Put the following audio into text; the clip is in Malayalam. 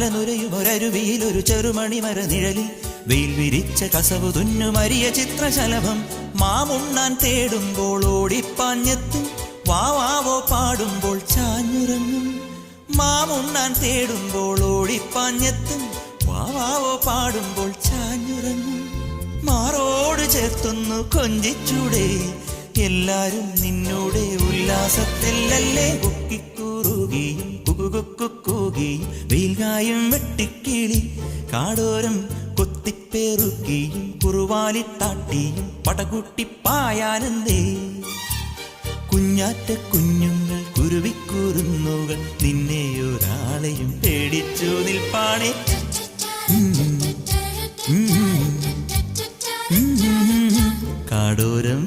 അലനുരയുമൊരരുവിയിലൊരു ചെറുമണിമര നിഴലിൽ വെയിൽ വിരിച്ച കസവു തുന്നുമരിയ ചിത്രശലഭം മാമുണ്ണാൻ തേടുമ്പോൾ ഓടിപ്പാഞ്ഞെത്തും വാവാവോ പാടുമ്പോൾ ചാഞ്ഞുറങ്ങും മാമുണ്ണാൻ തേടുമ്പോൾ ഓടിപ്പാഞ്ഞെത്തും വാവാവോ പാടുമ്പോൾ ചാഞ്ഞുറങ്ങും മാറോട് ചേർത്തൊന്നു കൊഞ്ചിച്ചൂടെ എല്ലാരും നിന്നോടെ ഉല്ലാസത്തിലല്ലേ കുക്കിക്കൂറുകയും കുകുകുക്കുകയും വെയിൽകായും വെട്ടിക്കിളി കാടോരം കൊത്തിപ്പേറുകയും കുറുവാലിത്താട്ടിയും പടകുട്ടിപ്പായാനന്ദേ കുഞ്ഞാറ്റ കുഞ്ഞുങ്ങൾ കുരുവിക്കൂറുന്നുകൾ നിന്നെ ഒരാളെയും പേടിച്ചു നിൽപ്പാണേ കാടോരം